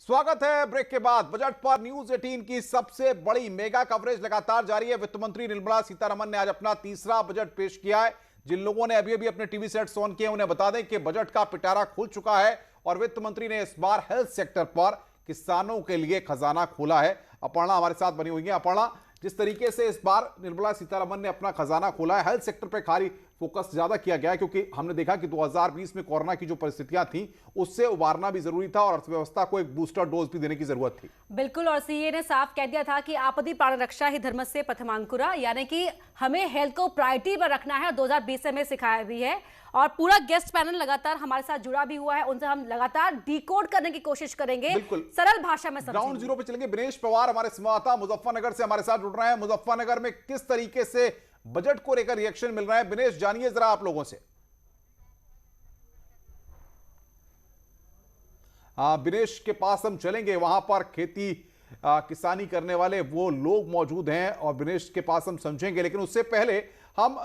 स्वागत है ब्रेक के बाद। बजट पर न्यूज 18 की सबसे बड़ी मेगा कवरेज लगातार जारी है। वित्त मंत्री निर्मला सीतारमण ने आज अपना तीसरा बजट पेश किया है। जिन लोगों ने अभी अभी अपने टीवी सेट्स ऑन किए उन्हें बता दें कि बजट का पिटारा खुल चुका है और वित्त मंत्री ने इस बार हेल्थ सेक्टर पर किसानों के लिए खजाना खोला है। अपर्णा हमारे साथ बनी हुई है। अपर्णा, जिस तरीके से इस बार निर्मला सीतारमण ने अपना खजाना खोला है, हेल्थ सेक्टर पर खाली फोकस ज्यादा किया गया है क्योंकि हमने देखा कि 2020 में कोरोना की जो परिस्थितियां थी उससे उबारना भी जरूरी था और अर्थव्यवस्था को एक बूस्टर डोज भी देने की जरूरत थी। बिल्कुल, और सीए ने साफ कह दिया था कि आपदी प्राण रक्षा ही धर्मस्य प्रथमांकुरा, यानी कि हमें हेल्थ को प्रायोरिटी पर रखना है। 2020 से हमें सिखाया भी है और पूरा गेस्ट पैनल लगातार हमारे साथ जुड़ा भी हुआ है। उनसे हम लगातार डिकोड करने की कोशिश करेंगे, सरल भाषा में समझेंगे। ग्राउंड जीरो पे चलेंगे। दिनेश पवार हमारे संवाददाता मुजफ्फरनगर से हमारे साथ जुड़ रहे हैं। मुजफ्फरनगर में किस तरीके से बजट को लेकर रिएक्शन मिल रहा है, दिनेश जानिए जरा आप लोगों से। दिनेश के पास हम चलेंगे, वहां पर खेती किसानी करने वाले वो लोग मौजूद हैं और दिनेश के पास हम समझेंगे, लेकिन उससे पहले हम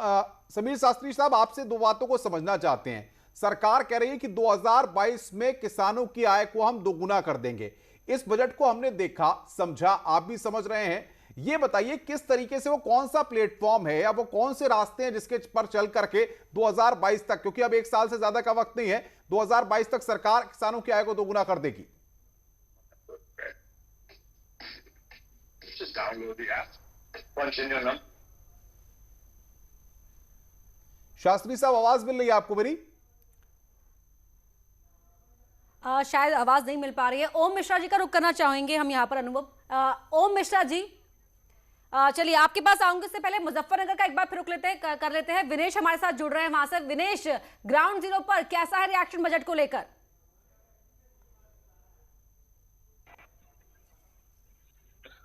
समीर शास्त्री साहब आपसे दो बातों को समझना चाहते हैं। सरकार कह रही है कि 2022 में किसानों की आय को हम दोगुना कर देंगे। इस बजट को हमने देखा, समझा, आप भी समझ रहे हैं। ये बताइए किस तरीके से, वो कौन सा प्लेटफॉर्म है या वो कौन से रास्ते हैं जिसके पर चल करके 2022 तक, क्योंकि अब एक साल से ज्यादा का वक्त नहीं है, 2022 तक सरकार किसानों की आय को दोगुना कर देगी। शास्त्री साहब, आवाज मिल रही है आपको मेरी? शायद आवाज नहीं मिल पा रही है। ओम मिश्रा जी का रुख करना चाहेंगे हम यहाँ पर। अनुभव, ओम मिश्रा जी, चलिए आपके पास आऊंगे। इससे पहले मुजफ्फरनगर का एक बार फिर रुक लेते हैं, कर लेते हैं। विनेश हमारे साथ जुड़ रहे हैं वहां से। विनेश, ग्राउंड जीरो पर कैसा है रिएक्शन बजट को लेकर?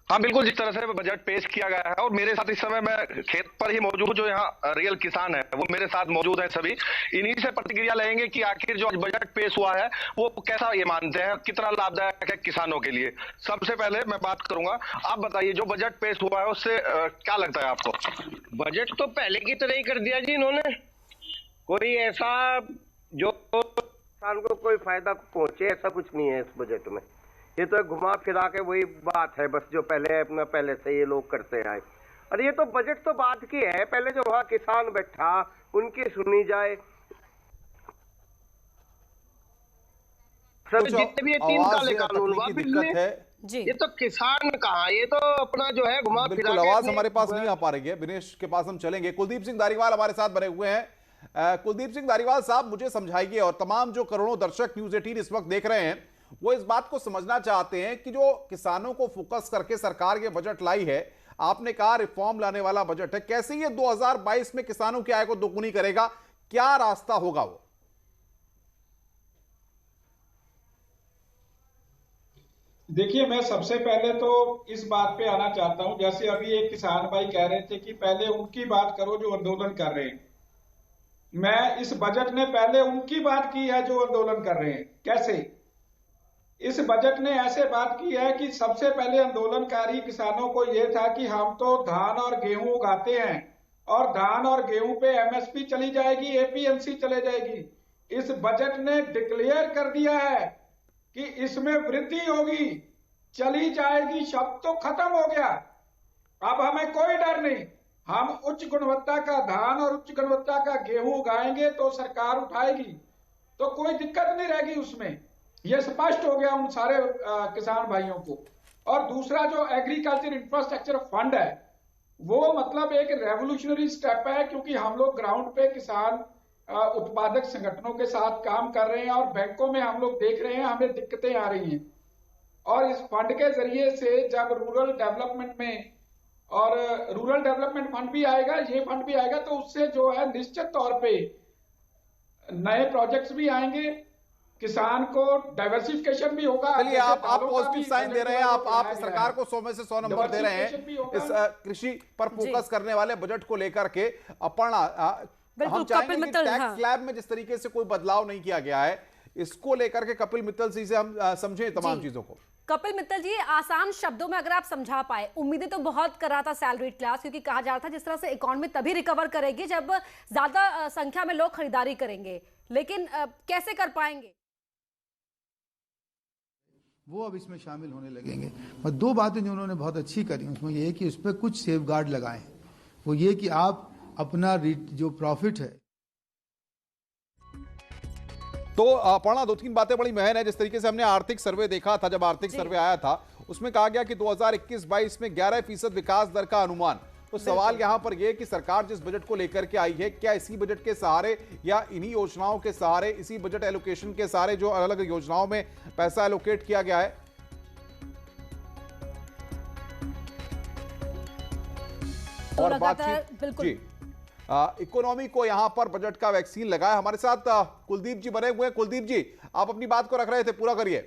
हाँ बिल्कुल, जिस तरह से बजट पेश किया गया है और मेरे साथ इस समय मैं खेत पर ही मौजूद हूँ। जो यहाँ रियल किसान है वो मेरे साथ मौजूद है। सभी इन्हीं से प्रतिक्रिया लेंगे कि आखिर जो बजट पेश हुआ है वो कैसा ये मानते हैं, कितना लाभदायक है किसानों के लिए। सबसे पहले मैं बात करूंगा, आप बताइए जो बजट पेश हुआ है उससे क्या लगता है आपको? बजट तो पहले की तरह ही कर दिया जी इन्होंने। कोई ऐसा जो किसान को कोई फायदा पहुंचे ऐसा कुछ नहीं है इस बजट में। ये तो घुमा फिरा के वही बात है बस, जो पहले से ये लोग करते आए। और ये तो बजट तो बात की है, पहले जो वहाँ किसान बैठा उनकी सुनी जाए। सब जितने भी ये 3 काले कानून ये तो किसान कहाँ, ये तो अपना जो है घुमा फिरा के। आवाज हमारे पास नहीं आ पा रही है। विनेश के पास हम चलेंगे। कुलदीप सिंह धारीवाल हमारे साथ बने हुए हैं। कुलदीप सिंह धारीवाल साहब, मुझे समझाइए और तमाम जो करोड़ों दर्शक न्यूज 18 इस वक्त देख रहे हैं वो इस बात को समझना चाहते हैं कि जो किसानों को फोकस करके सरकार ये बजट लाई है, आपने कहा रिफॉर्म लाने वाला बजट है, कैसे ये 2022 में किसानों की आय को दोगुनी करेगा? क्या रास्ता होगा वो? देखिए, मैं सबसे पहले तो इस बात पे आना चाहता हूं, जैसे अभी एक किसान भाई कह रहे थे कि पहले उनकी बात करो जो आंदोलन कर रहे हैं। मैं इस बजट ने पहले उनकी बात की है जो आंदोलन कर रहे हैं। कैसे? इस बजट ने ऐसे बात की है कि सबसे पहले आंदोलनकारी किसानों को यह था कि हम तो धान और गेहूं उगाते हैं और धान और गेहूं पे एमएसपी चली जाएगी, एपीएमसी चले जाएगी। इस बजट ने डिक्लेयर कर दिया है कि इसमें वृद्धि होगी, चली जाएगी शब्द तो खत्म हो गया। अब हमें कोई डर नहीं, हम उच्च गुणवत्ता का धान और उच्च गुणवत्ता का गेहूं उगाएंगे तो सरकार उठाएगी, तो कोई दिक्कत नहीं रहेगी उसमें। यह स्पष्ट हो गया उन सारे किसान भाइयों को। और दूसरा जो एग्रीकल्चर इंफ्रास्ट्रक्चर फंड है वो मतलब एक रेवोल्यूशनरी स्टेप है, क्योंकि हम लोग ग्राउंड पे किसान उत्पादक संगठनों के साथ काम कर रहे हैं और बैंकों में हम लोग देख रहे हैं हमें दिक्कतें आ रही हैं। और इस फंड के जरिए से जब रूरल डेवलपमेंट में और रूरल डेवलपमेंट फंड भी आएगा, ये फंड भी आएगा, तो उससे जो है निश्चित तौर पे नए प्रोजेक्ट्स भी आएंगे, किसान को डाइवर्सिफिकेशन भी होगा। चलिए, आप पॉजिटिव साइन दे रहे हैं, आप सरकार को 100 में से 100 नंबर दे रहे हैं इस कृषि पर फोकस करने वाले बजट को लेकर के। अपर्णा, हम चाहेंगे कि टैक्स स्लैब में जिस तरीके से कोई बदलाव नहीं किया गया है, इसको लेकर के कपिल मित्तल जी से हम समझें तमाम चीजों को। कपिल मित्तल जी, आसान शब्दों में अगर आप समझा पाए। उम्मीदें तो बहुत कर रहा था सैलरीड क्लास, क्योंकि कहा जा रहा था जिस तरह से इकोनॉमी तभी रिकवर करेगी जब ज्यादा संख्या में लोग खरीदारी करेंगे, लेकिन कैसे कर पाएंगे? वो अब इसमें शामिल होने लगेंगे। और दो बातें जो उन्होंने बहुत अच्छी करी उसमें ये है कि उस पर कुछ सेफ गार्ड लगाएं। वो ये कि आप अपना जो प्रॉफिट है। तो अपर्णा, 2-3 बातें बड़ी महन है। जिस तरीके से हमने आर्थिक सर्वे देखा था, जब आर्थिक सर्वे आया था उसमें कहा गया कि 2021-22 में 11% विकास दर का अनुमान। तो सवाल यहां पर यह कि सरकार जिस बजट को लेकर के आई है, क्या इसी बजट के सहारे या इन्हीं योजनाओं के सहारे, इसी बजट एलोकेशन के सहारे जो अलग अलग योजनाओं में पैसा एलोकेट किया गया है? और बातचीत बिल्कुल इकोनॉमी को यहां पर बजट का वैक्सीन लगाया। हमारे साथ कुलदीप जी बने हुए हैं। कुलदीप जी, आप अपनी बात को रख रहे थे, पूरा करिए।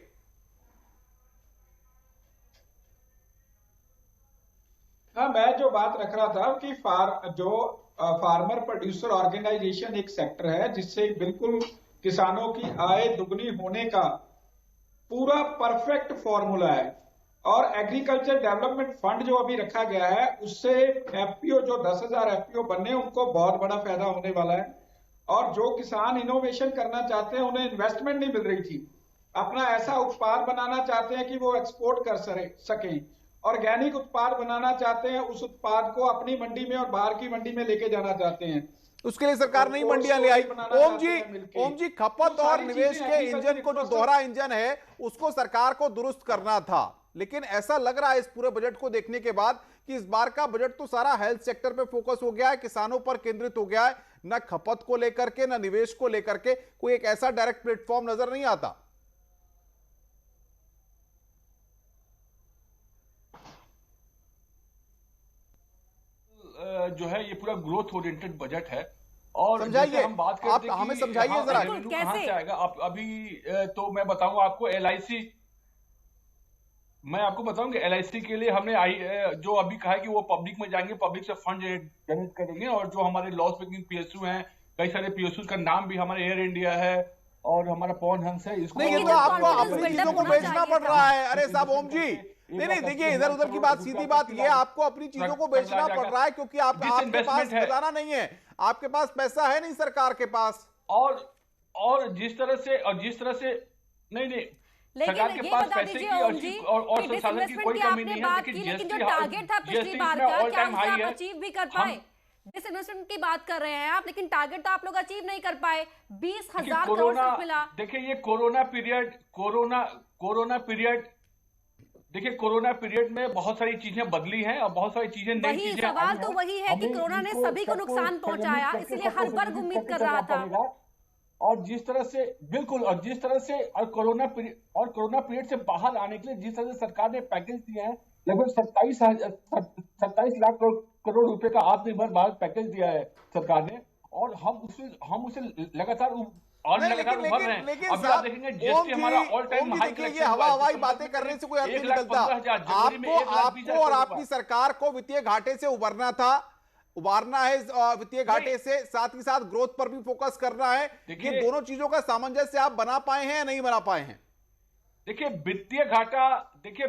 हाँ, मैं जो बात रख रहा था कि फार्मर प्रोड्यूसर ऑर्गेनाइजेशन एक सेक्टर है जिससे बिल्कुल किसानों की आय दुगनी होने का पूरा परफेक्ट फॉर्मूला है। और एग्रीकल्चर डेवलपमेंट फंड जो अभी रखा गया है उससे एफपीओ जो 10,000 एफपीओ बनने उनको बहुत बड़ा फायदा होने वाला है। और जो किसान इनोवेशन करना चाहते हैं उन्हें इन्वेस्टमेंट नहीं मिल रही थी, अपना ऐसा उत्पाद बनाना चाहते हैं कि वो एक्सपोर्ट कर सकें, ऑर्गेनिक उत्पाद बनाना चाहते हैं, उस उत्पाद को अपनी मंडी में और बाहर की मंडी में लेके जाना चाहते हैं, उसके लिए सरकार नई मंडियां ले आई। ओम जी, खपत और निवेश के इंजन को, जो दोहरा इंजन है, उसको सरकार को दुरुस्त करना था। लेकिन ऐसा लग रहा है इस पूरे बजट को देखने के बाद कि इस बार का बजट तो सारा हेल्थ सेक्टर पे फोकस हो गया है, किसानों पर केंद्रित हो गया है। न खपत को लेकर के, न निवेश को लेकर के कोई एक ऐसा डायरेक्ट प्लेटफॉर्म नजर नहीं आता। जो है ये पूरा ग्रोथ ओरिएंटेड बजट है। और समझाइए, हम बात करते हैं, हमें समझाइए जरा कहां से आएगा। आप अभी तो मैं बताऊं आपको, एलआईसी, मैं आपको बताऊं कि एलआईसी के लिए हमने जो अभी कहा है कि वो पब्लिक में जाएंगे, पब्लिक से फंड जनरेट करेंगे। और जो हमारे लॉस मेकिंग पीएसयू हैं, कई सारे पीएसयू का नाम भी हमारे एयर इंडिया है और हमारा पवन हंस है। इसको नहीं, ये तो आपको अपनी चीजों को बेचना पड़ रहा है। अरे साहब ओम जी, नहीं देखिए, इधर उधर की बात, सीधी बात, ये आपको अपनी चीजों को बेचना पड़ रहा है क्योंकि आपके पास खजाना नहीं है, आपके पास पैसा है नहीं सरकार के पास। और जिस तरह से नहीं सरकार के पास पैसे की और संसाधन की कोई कमी नहीं है, लेकिन जो टारगेट था पिछली बार का, क्या उसे आप अचीव भी कर पाए? जिस इन्वेस्टमेंट की बात कर रहे हैं आप, लेकिन टारगेट तो आप लोग अचीव नहीं कर पाए। 20,000 करोड़ मिला। देखिए ये कोरोना पीरियड देखिए, कोरोना पीरियड में बहुत सारी चीजें बदली हैं और बहुत सारी चीजें नई चीजें। सवाल तो वही है कि कोरोना ने सभी को नुकसान पहुंचाया, इसलिए हर वर्ग उम्मीद कर रहा था। और जिस तरह से बिल्कुल, और जिस तरह से और कोरोना पीरियड से बाहर आने के लिए जिस तरह से सरकार ने पैकेज दिए हैं, लगभग 27 लाख करोड़ रुपए का आत्मनिर्भर भारत पैकेज दिया है सरकार ने। और हम उसे लगातार उभर रहे हैं। अभी आप देखेंगे जीएसटी हमारा ऑल टाइम हाई कलेक्शन। ये हवाई बातें करने से कोई अर्थ नहीं निकलता। आपको और आपकी सरकार को वित्तीय घाटे से उबारना है वित्तीय घाटे से, साथ ही साथ ग्रोथ पर भी फोकस करना है। ये दोनों चीजों का सामंजस्य आप बना पाए हैं या नहीं बना पाए हैं? देखिए वित्तीय घाटा, देखिए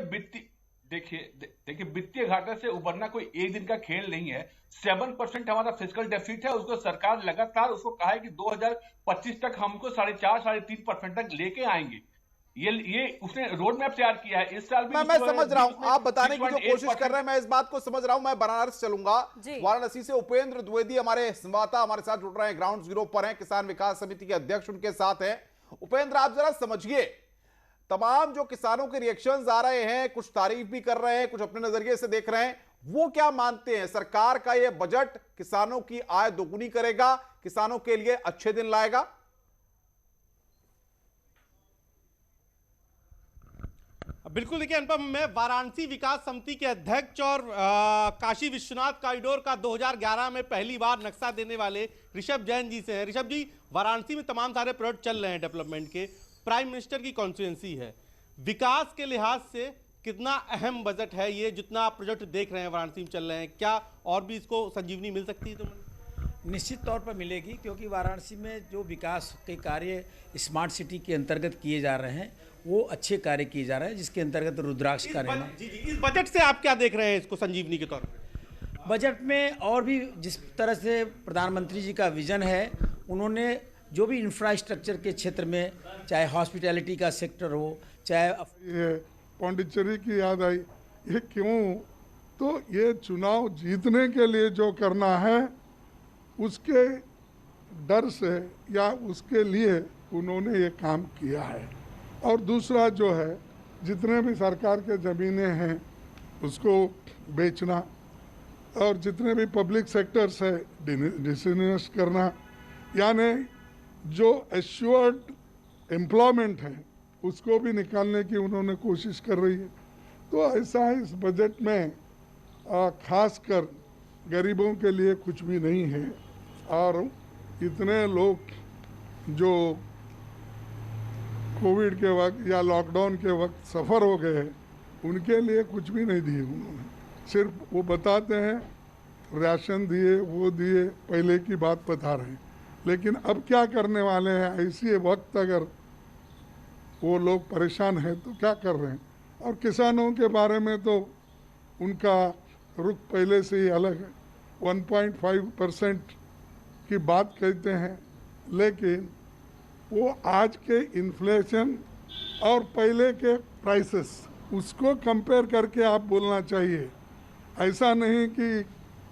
वित्तीय घाटा से उबरना कोई एक दिन का खेल नहीं है। 7% हमारा फिस्कल डेफिसिट है, उसको सरकार लगातार उसको कहा है कि 2025 तक हमको 4.5-3% तक लेके आएंगे। ये उसने रोड मैप तैयार किया है। इस साल भी मैं समझ रहा हूं, आप बताने की जो कोशिश कर रहे हैं, मैं इस बात को समझ रहा हूं। मैं बनारस चलूंगा, वाराणसी से उपेंद्र द्विवेदी हमारे संवाददाता हमारे साथ जुड़ रहे हैं, ग्राउंड जीरो पर हैं, किसान विकास समिति के अध्यक्ष उनके साथ हैं। उपेंद्र, आप जरा समझिए, तमाम जो किसानों के रिएक्शंस आ रहे हैं, कुछ तारीफ भी कर रहे हैं, कुछ अपने नजरिए से देख रहे हैं, वो क्या मानते हैं? सरकार का यह बजट किसानों की आय दोगुनी करेगा, किसानों के लिए अच्छे दिन लाएगा? बिल्कुल। देखिए अनुपम, मैं वाराणसी विकास समिति के अध्यक्ष और काशी विश्वनाथ कॉरिडोर का 2011 में पहली बार नक्शा देने वाले ऋषभ जैन जी से हैं। ऋषभ जी, वाराणसी में तमाम सारे प्रोजेक्ट चल रहे हैं डेवलपमेंट के, प्राइम मिनिस्टर की कॉन्स्टिट्यूएंसी है, विकास के लिहाज से कितना अहम बजट है ये, जितना आप प्रोजेक्ट देख रहे हैं वाराणसी में चल रहे हैं, क्या और भी इसको संजीवनी मिल सकती है? तो निश्चित तौर पर मिलेगी, क्योंकि वाराणसी में जो विकास के कार्य स्मार्ट सिटी के अंतर्गत किए जा रहे हैं वो अच्छे कार्य किए जा रहे हैं, जिसके अंतर्गत रुद्राक्ष का रहना। जी, इस बजट से आप क्या देख रहे हैं इसको संजीवनी के तौर पर? बजट में और भी जिस तरह से प्रधानमंत्री जी का विजन है, उन्होंने जो भी इंफ्रास्ट्रक्चर के क्षेत्र में, चाहे हॉस्पिटैलिटी का सेक्टर हो, चाहे ये पौंडीचेरी की याद आई। ये क्यों? तो ये चुनाव जीतने के लिए जो करना है उसके डर से या उसके लिए उन्होंने ये काम किया है। और दूसरा जो है, जितने भी सरकार के ज़मीनें हैं उसको बेचना, और जितने भी पब्लिक सेक्टर से डिसइन्वेस्ट करना, यानी जो एश्योर्ड एम्प्लॉयमेंट है उसको भी निकालने की उन्होंने कोशिश कर रही है। तो ऐसा है, इस बजट में खासकर गरीबों के लिए कुछ भी नहीं है। और इतने लोग जो कोविड के वक्त या लॉकडाउन के वक्त सफ़र हो गए उनके लिए कुछ भी नहीं दिए उन्होंने। सिर्फ वो बताते हैं राशन दिए, वो दिए, पहले की बात बता रहे हैं, लेकिन अब क्या करने वाले हैं? ऐसी वक्त अगर वो लोग परेशान हैं तो क्या कर रहे हैं? और किसानों के बारे में तो उनका रुख पहले से ही अलग है। 1.5% की बात कहते हैं, लेकिन वो आज के इन्फ्लेशन और पहले के प्राइसेस उसको कंपेयर करके आप बोलना चाहिए। ऐसा नहीं कि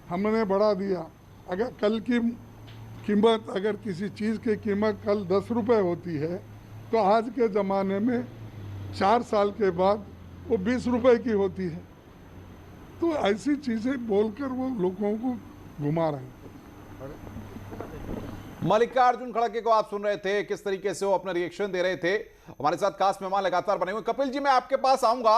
हमने बढ़ा दिया। अगर कल की कीमत, अगर किसी चीज़ की कीमत कल 10 रुपये होती है तो आज के ज़माने में 4 साल के बाद वो 20 रुपये की होती है। तो ऐसी चीज़ें बोलकर वो लोगों को घुमा रहे हैं। मल्लिकार्जुन खड़गे को आप सुन रहे थे, किस तरीके से वो अपना रिएक्शन दे रहे थे। हमारे साथ खास मेहमान लगातार बने हुए। कपिल जी, मैं आपके पास आऊंगा,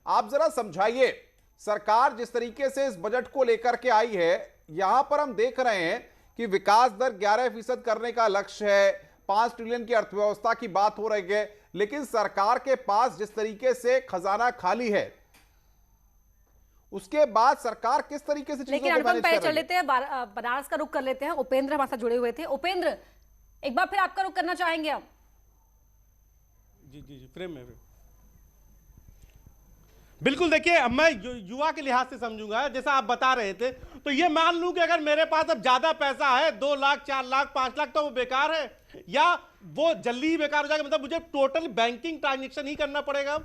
आप जरा समझाइए, सरकार जिस तरीके से इस बजट को लेकर के आई है, यहां पर हम देख रहे हैं कि विकास दर 11% करने का लक्ष्य है, 5 ट्रिलियन की अर्थव्यवस्था की बात हो रही है, लेकिन सरकार के पास जिस तरीके से खजाना खाली है, उसके बाद सरकार किस तरीके से लेकिन अनुपम पहले चल लेते हैं, बनारस का रुख कर लेते हैं। उपेंद्र हमारे साथ जुड़े हुए थे। उपेंद्र, एक बार फिर आपका रुख करना चाहेंगे हम? जी जी जी, फ्रेम में बिल्कुल। देखिए, अब मैं युवा के लिहाज से समझूंगा, जैसा आप बता रहे थे, तो ये मान लूं कि अगर मेरे पास अब ज्यादा पैसा है, 2 लाख, 4 लाख, 5 लाख, तो वो बेकार है या वो जल्दी ही बेकार हो जाएगा? मतलब मुझे टोटल बैंकिंग ट्रांजेक्शन ही करना पड़ेगा?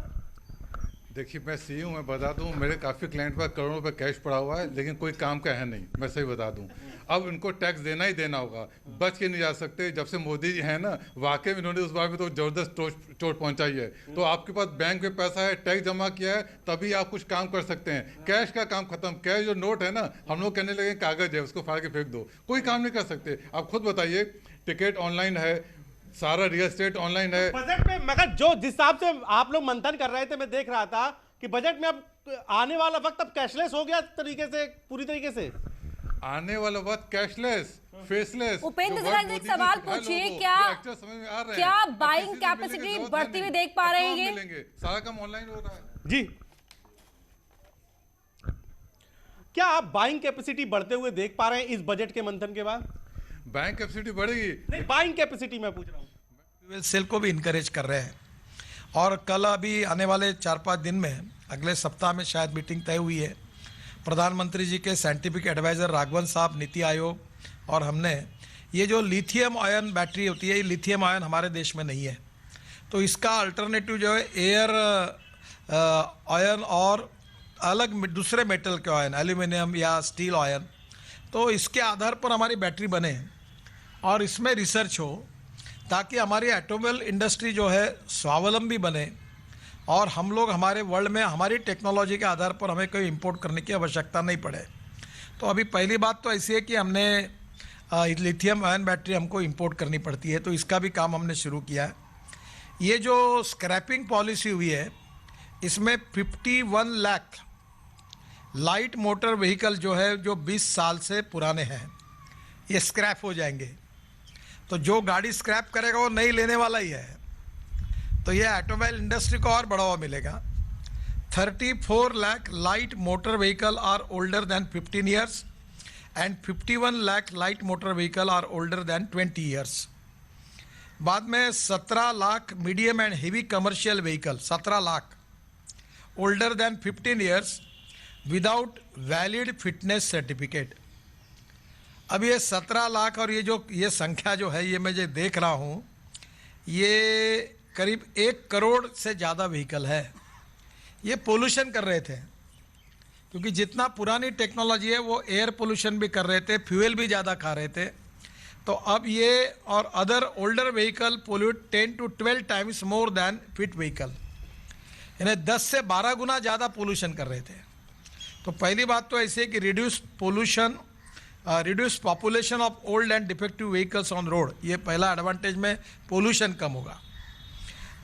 देखिए, मैं सीईओ हूँ, मैं बता दूँ, मेरे काफ़ी क्लाइंट पर करोड़ों रुपए कैश पड़ा हुआ है, लेकिन कोई काम का है नहीं, मैं सही बता दूँ। अब इनको टैक्स देना ही देना होगा, बच के नहीं जा सकते। जब से मोदी जी हैं ना, वाकई में इन्होंने उस बार में तो ज़बरदस्त चोट पहुँचाई है। तो आपके पास बैंक में पैसा है, टैक्स जमा किया है, तभी आप कुछ काम कर सकते हैं। कैश का काम खत्म। कैश जो नोट है ना, हम लोग कहने लगे कागज़ है, उसको फाड़ के फेंक दो, कोई काम नहीं कर सकते। आप खुद बताइए, टिकट ऑनलाइन है, सारा रियल एस्टेट ऑनलाइन है। बजट में मगर जो जिस हिसाब से आप लोग मंथन कर रहे थे, मैं देख रहा था कि बजट में अब आने वाला वक्त अब कैशलेस हो गया तरीके से, पूरी तरीके से आने वाला वक्त कैशलेस, फेसलेस। उपेंद्र जरा एक सवाल पूछिए, क्या बाइंग कैपेसिटी बढ़ती हुई देख पा रहे हैं? ये सारा काम ऑनलाइन हो रहा है जी। क्या आप बाइंग कैपेसिटी बढ़ते हुए देख पा रहे हैं इस बजट के मंथन के बाद? बैंक कैपेसिटी बढ़ेगी? नहीं, बाइंग कैपेसिटी मैं पूछ रहा हूं। सेल को भी इनकरेज कर रहे हैं, और कल अभी आने वाले 4-5 दिन में, अगले सप्ताह में शायद मीटिंग तय हुई है। प्रधानमंत्री जी के साइंटिफिक एडवाइज़र राघवन साहब, नीति आयोग और हमने, ये जो लिथियम आयन बैटरी होती है, ये लिथियम आयन हमारे देश में नहीं है, तो इसका अल्टरनेटिव जो है एयर आयन और अलग दूसरे मेटल के आयन, एल्यूमिनियम या स्टील आयन, तो इसके आधार पर हमारी बैटरी बने और इसमें रिसर्च हो, ताकि हमारी ऑटोमोबाइल इंडस्ट्री जो है स्वावलंबी बने और हम लोग हमारे वर्ल्ड में हमारी टेक्नोलॉजी के आधार पर हमें कोई इंपोर्ट करने की आवश्यकता नहीं पड़े। तो अभी पहली बात तो ऐसी है कि हमने लिथियम आयन बैटरी हमको इंपोर्ट करनी पड़ती है, तो इसका भी काम हमने शुरू किया है। ये जो स्क्रैपिंग पॉलिसी हुई है, इसमें 51 लाख लाइट मोटर व्हीकल जो है, जो 20 साल से पुराने हैं, ये स्क्रैप हो जाएंगे। तो जो गाड़ी स्क्रैप करेगा वो नई लेने वाला ही है, तो ये ऑटोमोबाइल इंडस्ट्री को और बढ़ावा मिलेगा। 34 lakh light motor vehicle are older than 15 years and 51 lakh light motor vehicle are older than 20 years. बाद में 17 lakh medium and heavy commercial vehicle, 17 lakh older than 15 years without valid fitness certificate. अब ये 17 लाख और ये संख्या जो है, ये मैं जो देख रहा हूँ, ये करीब 1 करोड़ से ज़्यादा व्हीकल है। ये पोल्यूशन कर रहे थे, क्योंकि जितना पुरानी टेक्नोलॉजी है वो एयर पोल्यूशन भी कर रहे थे, फ्यूल भी ज़्यादा खा रहे थे। तो अब ये और other older vehicle pollute 10 to 12 times more than fit vehicle, यानी 10 से 12 गुना ज़्यादा पोल्यूशन कर रहे थे। तो पहली बात तो ऐसे कि reduce population of old and defective vehicles on road, ये पहला एडवांटेज में पोल्यूशन कम होगा।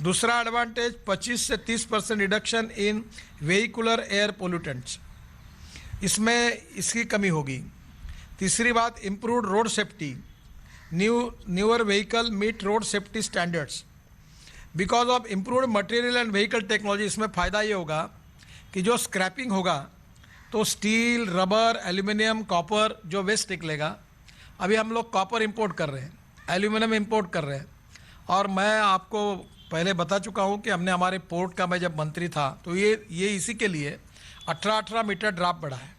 दूसरा एडवांटेज 25 से 30% reduction in vehicular air pollutants, इसमें इसकी कमी होगी। तीसरी बात, improved road safety, newer vehicle meet road safety standards because of improved material and vehicle technology. इसमें फ़ायदा ये होगा कि जो स्क्रैपिंग होगा तो स्टील, रबर, एल्यूमिनियम, कॉपर जो वेस्ट निकलेगा, अभी हम लोग कॉपर इंपोर्ट कर रहे हैं, एल्यूमिनियम इंपोर्ट कर रहे हैं। और मैं आपको पहले बता चुका हूँ कि हमने हमारे पोर्ट का, मैं जब मंत्री था तो ये इसी के लिए 18 मीटर ड्राफ्ट बढ़ा है।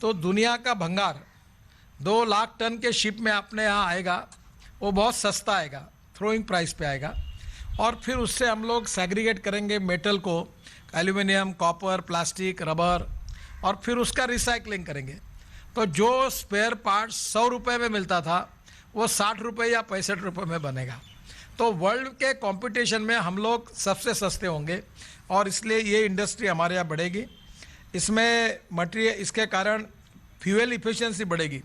तो दुनिया का भंगार 2 लाख टन के शिप में अपने यहाँ आएगा, वो बहुत सस्ता आएगा, थ्रोइंग प्राइस पे आएगा। और फिर उससे हम लोग सेग्रीगेट करेंगे मेटल को, एल्यूमिनियम, कॉपर, प्लास्टिक, रबर, और फिर उसका रिसाइकलिंग करेंगे। तो जो स्पेयर पार्ट्स 100 रुपये में मिलता था वो 60 रुपये या 65 रुपये में बनेगा। तो वर्ल्ड के कंपटीशन में हम लोग सबसे सस्ते होंगे और इसलिए ये इंडस्ट्री हमारे यहाँ बढ़ेगी। इसमें मटेरियल, इसके कारण फ्यूल इफिशिएंसी बढ़ेगी।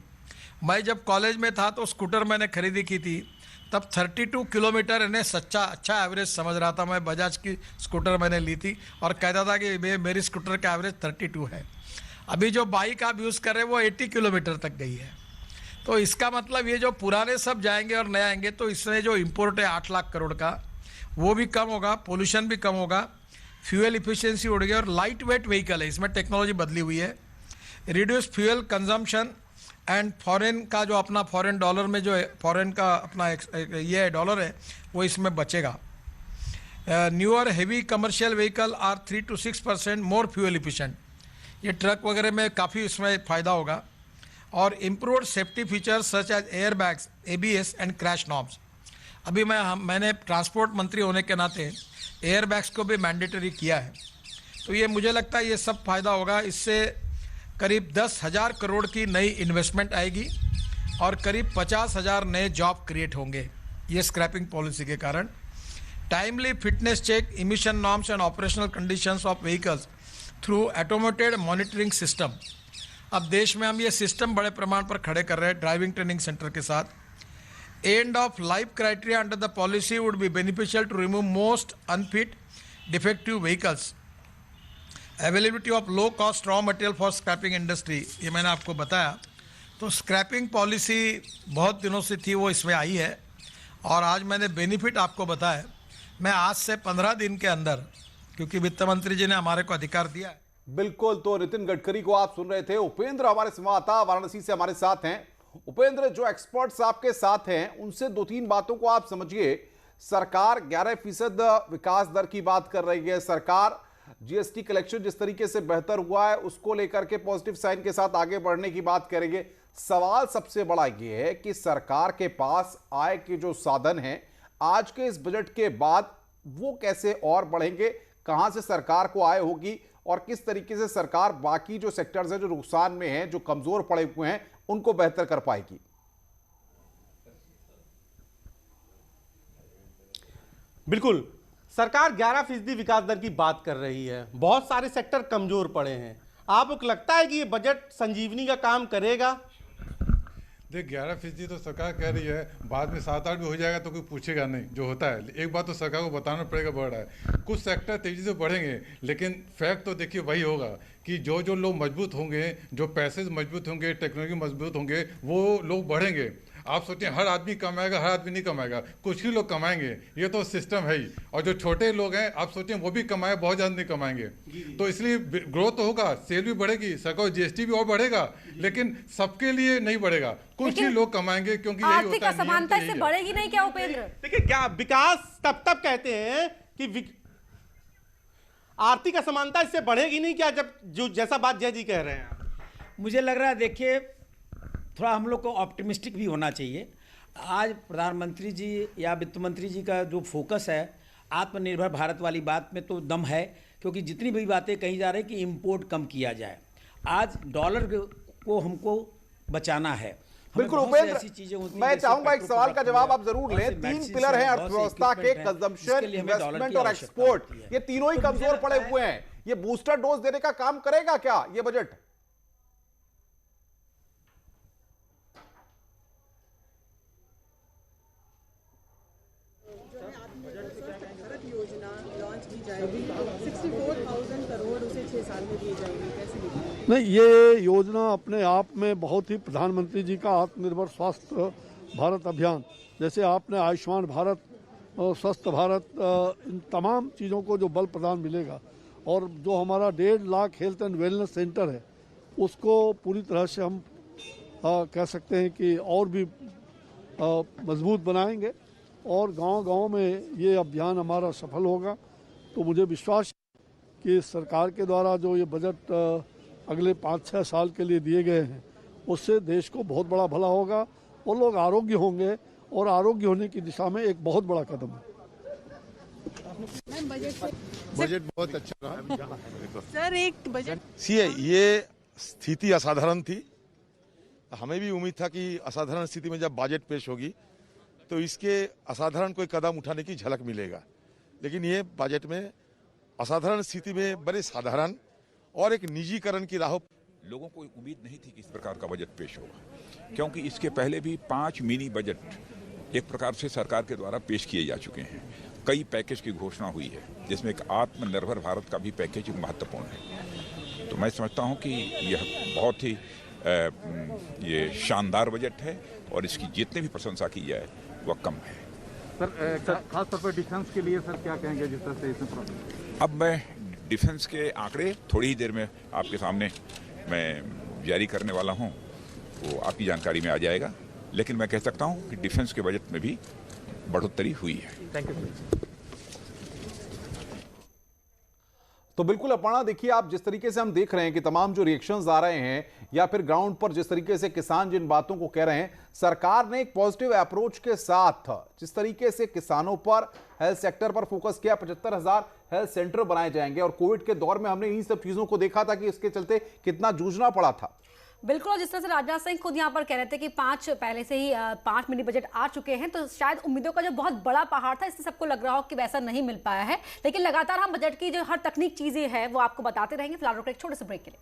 मैं जब कॉलेज में था तो स्कूटर मैंने खरीदी की थी, तब 32 किलोमीटर इन्हें अच्छा एवरेज समझ रहा था। मैं बजाज की स्कूटर मैंने ली थी और कहता था कि मेरी स्कूटर का एवरेज 32 है। अभी जो बाइक आप यूज़ कर रहे हैं वो 80 किलोमीटर तक गई है। तो इसका मतलब ये जो पुराने सब जाएंगे और नए आएंगे, तो इसमें जो इम्पोर्ट है 8 लाख करोड़ का, वो भी कम होगा, पोल्यूशन भी कम होगा, फ्यूल इफिशिएंसी उड़ गई। और लाइट वेट व्हीकल है, इसमें टेक्नोलॉजी बदली हुई है। Reduce fuel consumption and foreign का जो अपना फॉरेन डॉलर में जो फॉरेन का अपना ये डॉलर है वो इसमें बचेगा। Newer heavy commercial vehicle are 3 to 6% more fuel efficient, ये ट्रक वगैरह में काफ़ी इसमें फ़ायदा होगा। और improved safety features such as air bags, ABS and crash norms. अभी मैंने ट्रांसपोर्ट मंत्री होने के नाते एयर बैग्स को भी मैंडेटरी किया है। तो ये मुझे लगता है ये सब फ़ायदा होगा। इससे करीब 10,000 करोड़ की नई इन्वेस्टमेंट आएगी और करीब 50,000 नए जॉब क्रिएट होंगे ये स्क्रैपिंग पॉलिसी के कारण। Timely fitness check, emission norms and operational conditions of vehicles through automated monitoring system. अब देश में हम ये सिस्टम बड़े प्रमाण पर खड़े कर रहे हैं ड्राइविंग ट्रेनिंग सेंटर के साथ। End of life criteria under the policy would be beneficial to remove most unfit defective vehicles. Availability of low cost raw material for scrapping industry, ये मैंने आपको बताया। तो स्क्रैपिंग पॉलिसी बहुत दिनों से थी, वो इसमें आई है। और आज मैंने बेनिफिट आपको बताया। मैं आज से 15 दिन के अंदर, क्योंकि वित्त मंत्री जी ने हमारे को अधिकार दिया है। बिल्कुल, तो नितिन गडकरी को आप सुन रहे थे। उपेंद्र हमारे संवाददाता वाराणसी से हमारे साथ हैं। उपेंद्र, जो एक्सपर्ट्स आपके साथ हैं उनसे 2-3 बातों को आप समझिए। सरकार 11% विकास दर की बात कर रही है, सरकार जीएसटी कलेक्शन जिस तरीके से बेहतर हुआ है उसको लेकर के पॉजिटिव साइन के साथ आगे बढ़ने की बात करेंगे। सवाल सबसे बड़ा ये है कि सरकार के पास आय के जो साधन हैं आज के इस बजट के बाद वो कैसे और बढ़ेंगे, कहां से सरकार को आय होगी और किस तरीके से सरकार बाकी जो सेक्टर्स हैं जो नुकसान में हैं, जो कमजोर पड़े हुए हैं, उनको बेहतर कर पाएगी। बिल्कुल, सरकार 11% विकास दर की बात कर रही है। बहुत सारे सेक्टर कमजोर पड़े हैं। आपको लगता है कि ये बजट संजीवनी का काम करेगा? देख, 11% तो सरकार कह रही है, बाद में 7-8 भी हो जाएगा तो कोई पूछेगा नहीं, जो होता है। एक बात तो सरकार को बताना पड़ेगा बढ़ रहा है। कुछ सेक्टर तेजी से बढ़ेंगे, लेकिन फैक्ट तो देखिए वही होगा कि जो लोग मजबूत होंगे, जो पैसे मजबूत होंगे, टेक्नोलॉजी मजबूत होंगे, वो लोग बढ़ेंगे। आप सोचें हर आदमी कमाएगा, हर आदमी नहीं कमाएगा, कुछ ही लोग कमाएंगे, ये तो सिस्टम है ही। और जो छोटे लोग हैं आप सोचें वो भी कमाए, बहुत ज़्यादा नहीं कमाएंगे। तो इसलिए ग्रोथ होगा, सेल भी बढ़ेगी, सरकार जीएसटी भी और बढ़ेगा, लेकिन सबके लिए नहीं बढ़ेगा, कुछ ही लोग कमाएंगे, क्योंकि यही आर्थिक होता है। असमानता इससे बढ़ेगी नहीं क्या उपेंद्र? देखिए, क्या विकास तब कहते हैं कि आर्थिक असमानता इससे बढ़ेगी नहीं क्या, जब जो जैसा बात जय जी कह रहे हैं? मुझे लग रहा है, देखिए थोड़ा हम लोग को ऑप्टिमिस्टिक भी होना चाहिए। आज प्रधानमंत्री जी या वित्त मंत्री जी का जो फोकस है आत्मनिर्भर भारत वाली बात में तो दम है, क्योंकि जितनी भी बातें कही जा रही है कि इंपोर्ट कम किया जाए, आज डॉलर को हमको बचाना है। बिल्कुल उपेंद्र, मैं चाहूंगा एक सवाल का जवाब आप जरूर लें। 3 पिलर हैं अर्थव्यवस्था के, कंजम्पशन, इन्वेस्टमेंट और एक्सपोर्ट, ये तीनों ही कमजोर पड़े हुए हैं। ये बूस्टर डोज देने का काम करेगा क्या ये बजट? योजना लॉन्च की जाएगी, 64,000 करोड़ उसे 6 साल में दिए जाएंगे, कैसे देखिए? नहीं, ये योजना अपने आप में बहुत ही, प्रधानमंत्री जी का आत्मनिर्भर स्वास्थ्य भारत अभियान, जैसे आपने आयुष्मान भारत, स्वस्थ भारत, इन तमाम चीज़ों को जो बल प्रदान मिलेगा, और जो हमारा 1.5 lakh health and wellness centre है उसको पूरी तरह से हम कह सकते हैं कि और भी मजबूत बनाएंगे, और गांव-गांव में ये अभियान हमारा सफल होगा। तो मुझे विश्वास है कि सरकार के द्वारा जो ये बजट अगले 5-6 साल के लिए दिए गए हैं उससे देश को बहुत बड़ा भला होगा, और लोग आरोग्य होंगे, और आरोग्य होने की दिशा में एक बहुत बड़ा कदम है। बजट बहुत अच्छा रहा सर। एक बजट ये स्थिति असाधारण थी, हमें भी उम्मीद था कि असाधारण स्थिति में जब बजट पेश होगी तो इसके असाधारण कोई कदम उठाने की झलक मिलेगा, लेकिन ये बजट में असाधारण स्थिति में बड़े साधारण और एक निजीकरण की राह। लोगों को उम्मीद नहीं थी कि इस प्रकार का बजट पेश होगा, क्योंकि इसके पहले भी 5 मिनी बजट एक प्रकार से सरकार के द्वारा पेश किए जा चुके हैं। कई पैकेज की घोषणा हुई है, जिसमें एक आत्मनिर्भर भारत का भी पैकेज महत्वपूर्ण है। तो मैं समझता हूं कि यह बहुत ही ये शानदार बजट है, और इसकी जितनी भी प्रशंसा की जाए वह कम है। सर खास तौर पर डिफेंस के लिए सर क्या कहेंगे जिस तरह से इसमें? अब मैं डिफेंस के आंकड़े थोड़ी ही देर में आपके सामने मैं जारी करने वाला हूं, वो आपकी जानकारी में आ जाएगा, लेकिन मैं कह सकता हूं कि डिफेंस के बजट में भी बढ़ोतरी हुई है। Thank you. तो बिल्कुल अपर्णा, देखिए आप जिस तरीके से हम देख रहे हैं कि तमाम जो रिएक्शंस आ रहे हैं, या फिर ग्राउंड पर जिस तरीके से किसान जिन बातों को कह रहे हैं, सरकार ने एक पॉजिटिव अप्रोच के साथ जिस तरीके से किसानों पर, हेल्थ सेक्टर पर फोकस किया, 75,000 हेल्थ सेंटर बनाए जाएंगे, और कोविड के दौर में हमने इन सब चीजों को देखा था कि इसके चलते कितना जूझना पड़ा था। बिल्कुल, जिस तरह से राजनाथ सिंह खुद यहाँ पर कह रहे थे कि 5 पहले से ही 5 मिनी बजट आ चुके हैं, तो शायद उम्मीदों का जो बहुत बड़ा पहाड़ था, इससे सबको लग रहा हो कि वैसा नहीं मिल पाया है। लेकिन लगातार हम बजट की जो हर तकनीक चीजें हैं वो आपको बताते रहेंगे। फिलहाल रुक एक छोटे से ब्रेक के लिए।